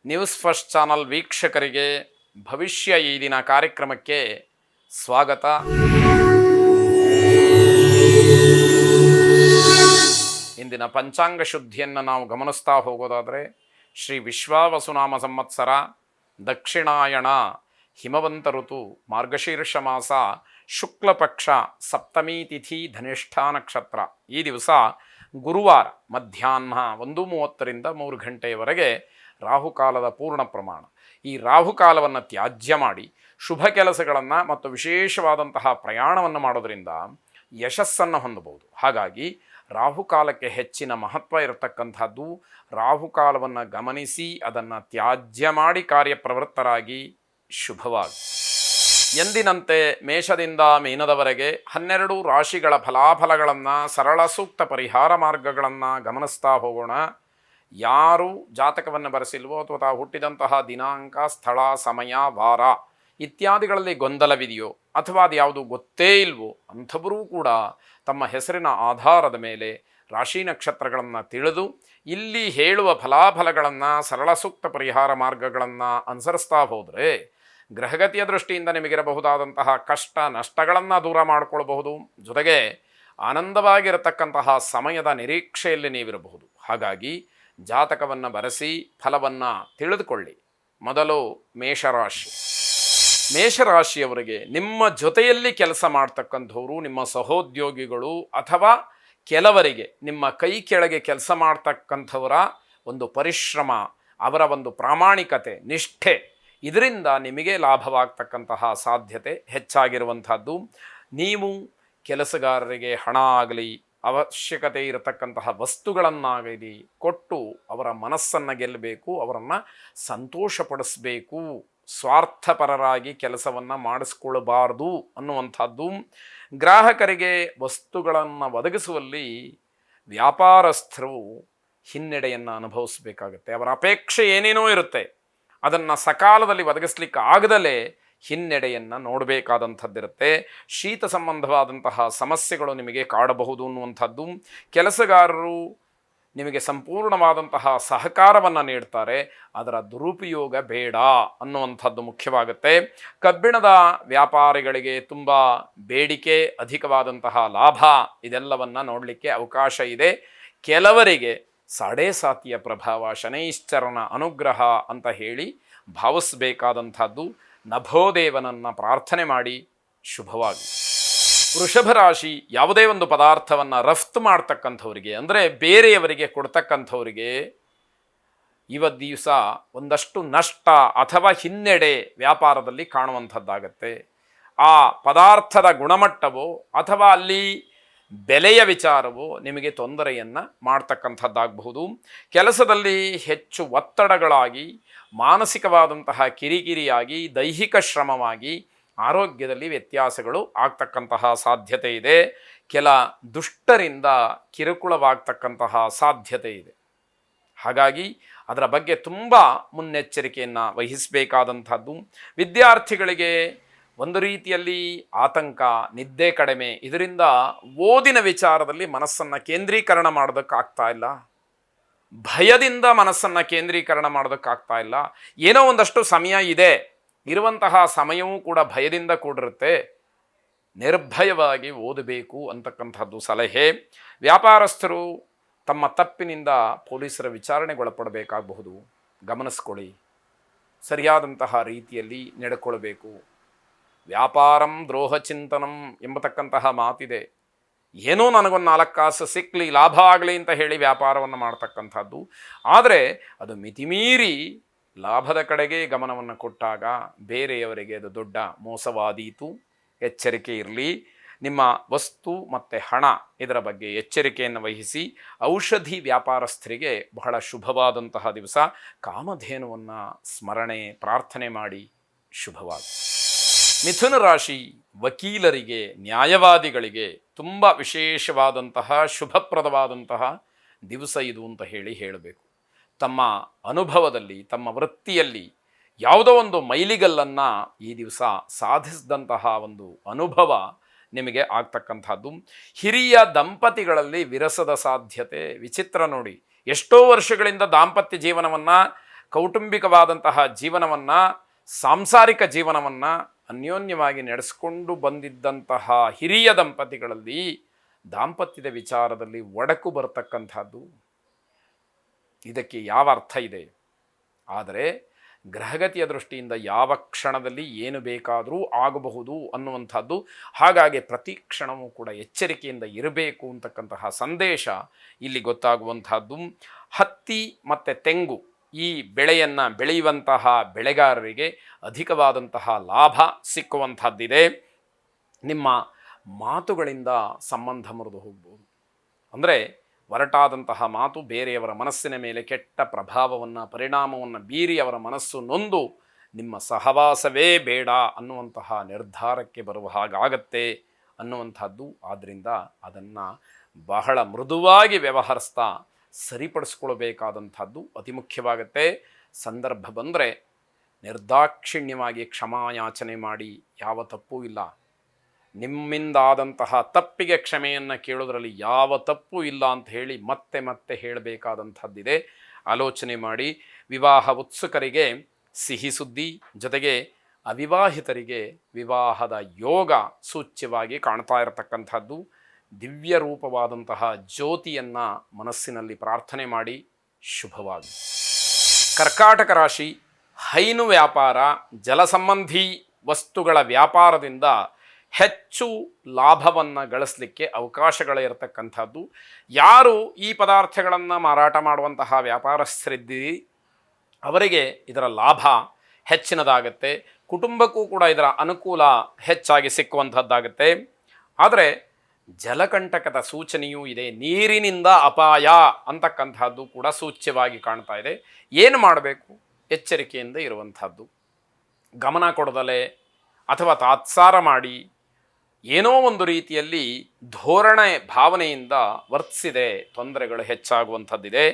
News first channel ವೀಕ್ಷಕರಿಗೆ ಭವಿಷ್ಯ ಈ ದಿನ ಕಾರ್ಯಕ್ರಮಕ್ಕೆ ಸ್ವಾಗತ. ಇಂದಿನ ಪಂಚಾಂಗ ಶುದ್ಧಿಯನ್ನು ನಾವು ಗಮನಿಸ್ತಾ ಹೋಗೋದಾದರೆ ಶ್ರೀ ವಿಶ್ವಾವಸುನಾಮ ಸಂವತ್ಸರ ದಕ್ಷಿಣಾಯಣ ಹಿಮವಂತ ಋತು ಮಾರ್ಗಶೀರ್ಷ ಮಾಸ ಶುಕ್ಲ ಪಕ್ಷ ಸಪ್ತಮಿ ತಿಥಿ ಧನಿಷ್ಠ ನಕ್ಷತ್ರ. ಈ ದಿವಸ ಗುರುವಾರ ಮಧ್ಯಾಹ್ನ 1:30ರಿಂದ 3 ಗಂಟೆಯವರೆಗೆ ರಾಹುಕಾಲದ ಪೂರ್ಣ ಪ್ರಮಾಣ. ಈ ರಾಹುಕಾಲವನ್ನು ತ್ಯಾಜ್ಯ ಮಾಡಿ ಶುಭ ಕೆಲಸಗಳನ್ನು ಮತ್ತು ವಿಶೇಷವಾದಂತಹ ಪ್ರಯಾಣವನ್ನು ಮಾಡೋದರಿಂದ ಯಶಸ್ಸನ್ನು ಹೊಂದಬಹುದು. ಹಾಗಾಗಿ ರಾಹುಕಾಲಕ್ಕೆ ಹೆಚ್ಚಿನ ಮಹತ್ವ ಇರತಕ್ಕಂಥದ್ದು. ರಾಹುಕಾಲವನ್ನು ಗಮನಿಸಿ ಅದನ್ನು ತ್ಯಾಜ್ಯ ಮಾಡಿ ಕಾರ್ಯಪ್ರವೃತ್ತರಾಗಿ ಶುಭವಾಗಿ. ಎಂದಿನಂತೆ ಮೇಷದಿಂದ ಮೀನದವರೆಗೆ 12 ರಾಶಿಗಳ ಫಲಾಫಲಗಳನ್ನು ಸರಳ ಸೂಕ್ತ ಪರಿಹಾರ ಮಾರ್ಗಗಳನ್ನು ಗಮನಿಸ್ತಾ ಹೋಗೋಣ. ಯಾರು ಜಾತಕವನ್ನು ಬರೆಸಿಲ್ವೋ ಅಥವಾ ತಾವು ಹುಟ್ಟಿದಂತಹ ದಿನಾಂಕ, ಸ್ಥಳ, ಸಮಯ, ವಾರ ಇತ್ಯಾದಿಗಳಲ್ಲಿ ಗೊಂದಲವಿದೆಯೋ ಅಥವಾ ಅದು ಯಾವುದು ಗೊತ್ತೇ ಇಲ್ವೋ ಅಂಥವರೂ ಕೂಡ ತಮ್ಮ ಹೆಸರಿನ ಆಧಾರದ ಮೇಲೆ ರಾಶಿ ನಕ್ಷತ್ರಗಳನ್ನು ತಿಳಿದು ಇಲ್ಲಿ ಹೇಳುವ ಫಲಾಫಲಗಳನ್ನು ಸರಳ ಸೂಕ್ತ ಪರಿಹಾರ ಮಾರ್ಗಗಳನ್ನು ಅನುಸರಿಸ್ತಾ ಹೋದರೆ ಗ್ರಹಗತಿಯ ದೃಷ್ಟಿಯಿಂದ ನಿಮಗಿರಬಹುದಾದಂತಹ ಕಷ್ಟ ನಷ್ಟಗಳನ್ನು ದೂರ ಮಾಡಿಕೊಳ್ಬಹುದು. ಜೊತೆಗೆ ಆನಂದವಾಗಿರತಕ್ಕಂತಹ ಸಮಯದ ನಿರೀಕ್ಷೆಯಲ್ಲಿ ನೀವಿರಬಹುದು. ಹಾಗಾಗಿ ಜಾತಕವನ್ನು ಬರೆಸಿ ಫಲವನ್ನು ತಿಳಿದುಕೊಳ್ಳಿ. ಮೊದಲು ಮೇಷರಾಶಿ. ಮೇಷರಾಶಿಯವರಿಗೆ ನಿಮ್ಮ ಜೊತೆಯಲ್ಲಿ ಕೆಲಸ ಮಾಡ್ತಕ್ಕಂಥವರು ನಿಮ್ಮ ಸಹೋದ್ಯೋಗಿಗಳು ಅಥವಾ ಕೆಲವರಿಗೆ ನಿಮ್ಮ ಕೈ ಕೆಳಗೆ ಕೆಲಸ ಮಾಡ್ತಕ್ಕಂಥವರ ಒಂದು ಪರಿಶ್ರಮ, ಅವರ ಒಂದು ಪ್ರಾಮಾಣಿಕತೆ, ನಿಷ್ಠೆ, ಇದರಿಂದ ನಿಮಗೆ ಲಾಭವಾಗ್ತಕ್ಕಂತಹ ಸಾಧ್ಯತೆ ಹೆಚ್ಚಾಗಿರುವಂಥದ್ದು. ನೀವು ಕೆಲಸಗಾರರಿಗೆ ಹಣ ಆಗಲಿ ಅವಶ್ಯಕತೆ ಇರತಕ್ಕಂತಹ ವಸ್ತುಗಳನ್ನಾಗಲಿ ಕೊಟ್ಟು ಅವರ ಮನಸ್ಸನ್ನು ಗೆಲ್ಲಬೇಕು, ಅವರನ್ನು ಸಂತೋಷಪಡಿಸಬೇಕು. ಸ್ವಾರ್ಥಪರರಾಗಿ ಕೆಲಸವನ್ನು ಮಾಡಿಸ್ಕೊಳ್ಬಾರ್ದು ಅನ್ನುವಂಥದ್ದು. ಗ್ರಾಹಕರಿಗೆ ವಸ್ತುಗಳನ್ನು ಒದಗಿಸುವಲ್ಲಿ ವ್ಯಾಪಾರಸ್ಥರು ಹಿನ್ನಡೆಯನ್ನು ಅನುಭವಿಸಬೇಕಾಗತ್ತೆ. ಅವರ ಅಪೇಕ್ಷೆ ಏನೇನೋ ಇರುತ್ತೆ, ಅದನ್ನು ಸಕಾಲದಲ್ಲಿ ಒದಗಿಸ್ಲಿಕ್ಕೆ ಆಗದಲೇ ಹಿನ್ನಡೆಯನ್ನು ನೋಡಬೇಕಾದಂಥದ್ದಿರುತ್ತೆ. ಶೀತ ಸಂಬಂಧವಾದಂತಹ ಸಮಸ್ಯೆಗಳು ನಿಮಗೆ ಕಾಡಬಹುದು ಅನ್ನುವಂಥದ್ದು. ಕೆಲಸಗಾರರು ನಿಮಗೆ ಸಂಪೂರ್ಣವಾದಂತಹ ಸಹಕಾರವನ್ನು ನೀಡ್ತಾರೆ, ಅದರ ದುರುಪಯೋಗ ಬೇಡ ಅನ್ನುವಂಥದ್ದು ಮುಖ್ಯವಾಗುತ್ತೆ. ಕಬ್ಬಿಣದ ವ್ಯಾಪಾರಿಗಳಿಗೆ ತುಂಬ ಬೇಡಿಕೆ, ಅಧಿಕವಾದಂತಹ ಲಾಭ, ಇದೆಲ್ಲವನ್ನು ನೋಡಲಿಕ್ಕೆ ಅವಕಾಶ ಇದೆ. ಕೆಲವರಿಗೆ ಸಾಡೇ ಸಾತಿಯ ಪ್ರಭಾವ, ಶನೈಶ್ಚರನ ಅನುಗ್ರಹ ಅಂತ ಹೇಳಿ ಭಾವಿಸಬೇಕಾದಂಥದ್ದು. ನಭೋದೇವನನ್ನು ಪ್ರಾರ್ಥನೆ ಮಾಡಿ ಶುಭವಾಗಿ. ವೃಷಭ ರಾಶಿ. ಯಾವುದೇ ಒಂದು ಪದಾರ್ಥವನ್ನು ರಫ್ತು ಮಾಡ್ತಕ್ಕಂಥವರಿಗೆ ಅಂದರೆ ಬೇರೆಯವರಿಗೆ ಕೊಡ್ತಕ್ಕಂಥವರಿಗೆ ಇವತ್ತು ದಿವಸ ಒಂದಷ್ಟು ನಷ್ಟ ಅಥವಾ ಹಿನ್ನಡೆ ವ್ಯಾಪಾರದಲ್ಲಿ ಕಾಣುವಂಥದ್ದಾಗತ್ತೆ. ಆ ಪದಾರ್ಥದ ಗುಣಮಟ್ಟವೋ ಅಥವಾ ಅಲ್ಲಿ ಬೆಲೆಯ ವಿಚಾರವೋ ನಿಮಗೆ ತೊಂದರೆಯನ್ನು ಮಾಡ್ತಕ್ಕಂಥದ್ದಾಗಬಹುದು. ಕೆಲಸದಲ್ಲಿ ಹೆಚ್ಚು ಒತ್ತಡಗಳಾಗಿ, ಮಾನಸಿಕವಾದಂತಹ ಕಿರಿಕಿರಿಯಾಗಿ, ದೈಹಿಕ ಶ್ರಮವಾಗಿ ಆರೋಗ್ಯದಲ್ಲಿ ವ್ಯತ್ಯಾಸಗಳು ಆಗ್ತಕ್ಕಂತಹ ಸಾಧ್ಯತೆ ಇದೆ. ಕೆಲ ದುಷ್ಟರಿಂದ ಕಿರುಕುಳವಾಗ್ತಕ್ಕಂತಹ ಸಾಧ್ಯತೆ ಇದೆ. ಹಾಗಾಗಿ ಅದರ ಬಗ್ಗೆ ತುಂಬ ಮುನ್ನೆಚ್ಚರಿಕೆಯನ್ನು ವಹಿಸಬೇಕಾದಂಥದ್ದು. ವಿದ್ಯಾರ್ಥಿಗಳಿಗೆ ಒಂದು ರೀತಿಯಲ್ಲಿ ಆತಂಕ, ನಿದ್ದೆ ಕಡಿಮೆ, ಇದರಿಂದ ಓದಿನ ವಿಚಾರದಲ್ಲಿ ಮನಸ್ಸನ್ನು ಕೇಂದ್ರೀಕರಣ ಮಾಡೋದಕ್ಕಾಗ್ತಾ ಇಲ್ಲ. ಭಯದಿಂದ ಮನಸ್ಸನ್ನು ಕೇಂದ್ರೀಕರಣ ಮಾಡೋದಕ್ಕಾಗ್ತಾ ಇಲ್ಲ. ಏನೋ ಒಂದಷ್ಟು ಸಮಯ ಇದೆ, ಇರುವಂತಹ ಸಮಯವೂ ಕೂಡ ಭಯದಿಂದ ಕೂಡಿರುತ್ತೆ. ನಿರ್ಭಯವಾಗಿ ಓದಬೇಕು ಅಂತಕ್ಕಂಥದ್ದು ಸಲಹೆ. ವ್ಯಾಪಾರಸ್ಥರು ತಮ್ಮ ತಪ್ಪಿನಿಂದ ಪೊಲೀಸರ ವಿಚಾರಣೆಗೊಳಪಡಬೇಕಾಗಬಹುದು. ಗಮನಿಸ್ಕೊಳ್ಳಿ, ಸರಿಯಾದಂತಹ ರೀತಿಯಲ್ಲಿ ನಡೆಕೊಳ್ಳಬೇಕು. ವ್ಯಾಪಾರಂ ದ್ರೋಹ ಚಿಂತನಂ ಎಂಬತಕ್ಕಂತಹ ಮಾತಿದೆ. ಏನೋ ನನಗೊಂದು 4 ಕಾಸು ಸಿಕ್ಕಲಿ, ಲಾಭ ಆಗಲಿ ಅಂತ ಹೇಳಿ ವ್ಯಾಪಾರವನ್ನು ಮಾಡ್ತಕ್ಕಂಥದ್ದು. ಆದರೆ ಅದು ಮಿತಿಮೀರಿ ಲಾಭದ ಕಡೆಗೆ ಗಮನವನ್ನು ಕೊಟ್ಟಾಗ ಬೇರೆಯವರಿಗೆ ಅದು ದೊಡ್ಡ ಮೋಸವಾದೀತು. ಎಚ್ಚರಿಕೆ ಇರಲಿ. ನಿಮ್ಮ ವಸ್ತು ಮತ್ತು ಹಣ ಇದರ ಬಗ್ಗೆ ಎಚ್ಚರಿಕೆಯನ್ನು ವಹಿಸಿ. ಔಷಧಿ ವ್ಯಾಪಾರಸ್ಥರಿಗೆ ಬಹಳ ಶುಭವಾದಂತಹ ದಿವಸ. ಕಾಮಧೇನುವನ್ನು ಸ್ಮರಣೆ ಪ್ರಾರ್ಥನೆ ಮಾಡಿ ಶುಭವಾಗಿ. ಮಿಥುನ ರಾಶಿ. ವಕೀಲರಿಗೆ, ನ್ಯಾಯವಾದಿಗಳಿಗೆ ತುಂಬ ವಿಶೇಷವಾದಂತಹ ಶುಭಪ್ರದವಾದಂತಹ ದಿವಸ ಇದು ಅಂತ ಹೇಳಬೇಕು. ತಮ್ಮ ಅನುಭವದಲ್ಲಿ, ತಮ್ಮ ವೃತ್ತಿಯಲ್ಲಿ ಯಾವುದೋ ಒಂದು ಮೈಲಿಗಲ್ಲನ್ನು ಈ ದಿವಸ ಸಾಧಿಸಿದಂತಹ ಒಂದು ಅನುಭವ ನಿಮಗೆ ಆಗ್ತಕ್ಕಂಥದ್ದು. ಹಿರಿಯ ದಂಪತಿಗಳಲ್ಲಿ ವಿರಸದ ಸಾಧ್ಯತೆ ವಿಚಿತ್ರ ನೋಡಿ. ಎಷ್ಟೋ ವರ್ಷಗಳಿಂದ ದಾಂಪತ್ಯ ಜೀವನವನ್ನು ಕೌಟುಂಬಿಕವಾದಂತಹ ಜೀವನವನ್ನು, ಸಾಂಸಾರಿಕ ಜೀವನವನ್ನು ಅನ್ಯೋನ್ಯವಾಗಿ ನಡೆಸಿಕೊಂಡು ಬಂದಿದ್ದಂತಹ ಹಿರಿಯ ದಂಪತಿಗಳಲ್ಲಿ ದಾಂಪತ್ಯದ ವಿಚಾರದಲ್ಲಿ ಒಡಕು ಬರತಕ್ಕಂಥದ್ದು, ಇದಕ್ಕೆ ಯಾವ ಅರ್ಥ ಇದೆ? ಆದರೆ ಗ್ರಹಗತಿಯ ದೃಷ್ಟಿಯಿಂದ ಯಾವ ಕ್ಷಣದಲ್ಲಿ ಏನು ಬೇಕಾದರೂ ಆಗಬಹುದು ಅನ್ನುವಂಥದ್ದು, ಹಾಗಾಗಿ ಪ್ರತಿ ಕ್ಷಣವೂ ಕೂಡ ಎಚ್ಚರಿಕೆಯಿಂದ ಇರಬೇಕು ಅಂತಕ್ಕಂತಹ ಸಂದೇಶ ಇಲ್ಲಿ ಗೊತ್ತಾಗುವಂಥದ್ದು. ಹತ್ತಿ ಮತ್ತು ತೆಂಗು ಈ ಬೆಳೆಯನ್ನು ಬೆಳೆಯುವಂತಹ ಬೆಳೆಗಾರರಿಗೆ ಅಧಿಕವಾದಂತಹ ಲಾಭ ಸಿಕ್ಕುವಂಥದ್ದಿದೆ. ನಿಮ್ಮ ಮಾತುಗಳಿಂದ ಸಂಬಂಧ ಮುರಿದು ಹೋಗ್ಬೋದು. ಅಂದರೆ ಒರಟಾದಂತಹ ಮಾತು ಬೇರೆಯವರ ಮನಸ್ಸಿನ ಮೇಲೆ ಕೆಟ್ಟ ಪ್ರಭಾವವನ್ನು, ಪರಿಣಾಮವನ್ನು ಬೀರಿ ಅವರ ಮನಸ್ಸು ನೊಂದು ನಿಮ್ಮ ಸಹವಾಸವೇ ಬೇಡ ಅನ್ನುವಂತಹ ನಿರ್ಧಾರಕ್ಕೆ ಬರುವ ಹಾಗಾಗತ್ತೆ ಅನ್ನುವಂಥದ್ದು. ಆದ್ದರಿಂದ ಅದನ್ನು ಬಹಳ ಮೃದುವಾಗಿ ವ್ಯವಹರಿಸ್ತಾ ಸರಿಪಡಿಸ್ಕೊಳ್ಬೇಕಾದಂಥದ್ದು ಅತಿ ಮುಖ್ಯವಾಗುತ್ತೆ. ಸಂದರ್ಭ ಬಂದರೆ ನಿರ್ದಾಕ್ಷಿಣ್ಯವಾಗಿ ಕ್ಷಮಾಯಾಚನೆ ಮಾಡಿ, ಯಾವ ತಪ್ಪೂ ಇಲ್ಲ. ನಿಮ್ಮಿಂದಾದಂತಹ ತಪ್ಪಿಗೆ ಕ್ಷಮೆಯನ್ನು ಕೇಳೋದ್ರಲ್ಲಿ ಯಾವ ತಪ್ಪು ಇಲ್ಲ ಅಂತ ಹೇಳಿ ಮತ್ತೆ ಮತ್ತೆ ಹೇಳಬೇಕಾದಂಥದ್ದಿದೆ. ಆಲೋಚನೆ ಮಾಡಿ. ವಿವಾಹ ಉತ್ಸುಕರಿಗೆ ಸಿಹಿ ಸುದ್ದಿ, ಜೊತೆಗೆ ಅವಿವಾಹಿತರಿಗೆ ವಿವಾಹದ ಯೋಗ ಸೂಚ್ಯವಾಗಿ ಕಾಣ್ತಾ ಇರತಕ್ಕಂಥದ್ದು. ದಿವ್ಯ ರೂಪವಾದಂತಹ ಜ್ಯೋತಿಯನ್ನು ಮನಸ್ಸಿನಲ್ಲಿ ಪ್ರಾರ್ಥನೆ ಮಾಡಿ. ಶುಭವಾಗಿ. ಕರ್ಕಾಟಕ ರಾಶಿ, ಹೈನು ವ್ಯಾಪಾರ, ಜಲಸಂಬಂಧಿ ವಸ್ತುಗಳ ವ್ಯಾಪಾರದಿಂದ ಹೆಚ್ಚು ಲಾಭವನ್ನು ಗಳಿಸಲಿಕ್ಕೆ ಅವಕಾಶಗಳಿರತಕ್ಕಂಥದ್ದು. ಯಾರು ಈ ಪದಾರ್ಥಗಳನ್ನು ಮಾರಾಟ ಮಾಡುವಂತಹ ವ್ಯಾಪಾರಸ್ಥರಿದ್ದೀರಿ ಅವರಿಗೆ ಇದರ ಲಾಭ ಹೆಚ್ಚಿನದಾಗತ್ತೆ. ಕುಟುಂಬಕ್ಕೂ ಕೂಡ ಇದರ ಅನುಕೂಲ ಹೆಚ್ಚಾಗಿ ಸಿಕ್ಕುವಂಥದ್ದಾಗತ್ತೆ. ಆದರೆ ಜಲಕಂಟಕದ ಸೂಚನೆಯೂ ಇದೆ. ನೀರಿನಿಂದ ಅಪಾಯ ಅಂತಕ್ಕಂಥದ್ದು ಕೂಡ ಸೂಚ್ಯವಾಗಿ ಕಾಣ್ತಾ ಇದೆ. ಏನು ಮಾಡಬೇಕು? ಎಚ್ಚರಿಕೆಯಿಂದ ಇರುವಂಥದ್ದು. ಗಮನ ಕೊಡದಲೆ ಅಥವಾ ತಾತ್ಸಾರ ಮಾಡಿ ಏನೋ ಒಂದು ರೀತಿಯಲ್ಲಿ ಧೋರಣೆ ಭಾವನೆಯಿಂದ ವರ್ತಿಸಿದೆ ತೊಂದರೆಗಳು ಹೆಚ್ಚಾಗುವಂಥದ್ದಿದೆ.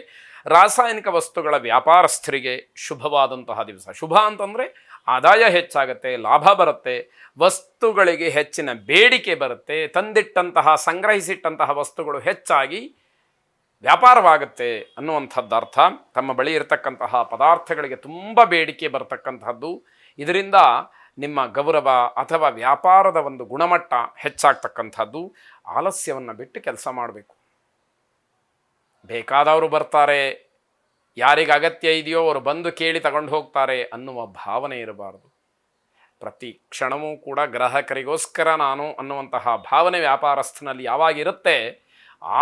ರಾಸಾಯನಿಕ ವಸ್ತುಗಳ ವ್ಯಾಪಾರಸ್ಥರಿಗೆ ಶುಭವಾದಂತಹ ದಿವಸ. ಶುಭ ಅಂತಂದರೆ ಆದಾಯ ಹೆಚ್ಚಾಗುತ್ತೆ, ಲಾಭ ಬರುತ್ತೆ, ವಸ್ತುಗಳಿಗೆ ಹೆಚ್ಚಿನ ಬೇಡಿಕೆ ಬರುತ್ತೆ, ತಂದಿಟ್ಟಂತಹ ಸಂಗ್ರಹಿಸಿಟ್ಟಂತಹ ವಸ್ತುಗಳು ಹೆಚ್ಚಾಗಿ ವ್ಯಾಪಾರವಾಗುತ್ತೆ ಅನ್ನುವಂಥದ್ದು ಅರ್ಥ. ತಮ್ಮ ಬಳಿ ಇರತಕ್ಕಂತಹ ಪದಾರ್ಥಗಳಿಗೆ ತುಂಬ ಬೇಡಿಕೆ ಬರತಕ್ಕಂಥದ್ದು. ಇದರಿಂದ ನಿಮ್ಮ ಗೌರವ ಅಥವಾ ವ್ಯಾಪಾರದ ಒಂದು ಗುಣಮಟ್ಟ ಹೆಚ್ಚಾಗ್ತಕ್ಕಂಥದ್ದು. ಆಲಸ್ಯವನ್ನು ಬಿಟ್ಟು ಕೆಲಸ ಮಾಡಬೇಕು. ಬೇಕಾದವರು ಬರ್ತಾರೆ, ಯಾರಿಗೆ ಅಗತ್ಯ ಇದೆಯೋ ಅವರು ಬಂದು ಕೇಳಿ ತಗೊಂಡು ಹೋಗ್ತಾರೆ ಅನ್ನುವ ಭಾವನೆ ಇರಬಾರ್ದು. ಪ್ರತಿ ಕ್ಷಣವೂ ಕೂಡ ಗ್ರಾಹಕರಿಗೋಸ್ಕರ ನಾನು ಅನ್ನುವಂತಹ ಭಾವನೆ ವ್ಯಾಪಾರಸ್ಥನಲ್ಲಿ ಯಾವಾಗಿರುತ್ತೆ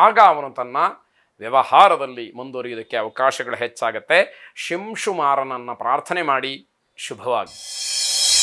ಆಗ ಅವನು ತನ್ನ ವ್ಯವಹಾರದಲ್ಲಿ ಮುಂದುವರಿಯುವುದಕ್ಕೆ ಅವಕಾಶಗಳು ಹೆಚ್ಚಾಗುತ್ತೆ. ಶಿಂಶುಮಾರನನ್ನು ಪ್ರಾರ್ಥನೆ ಮಾಡಿ. ಶುಭವಾಗಿ.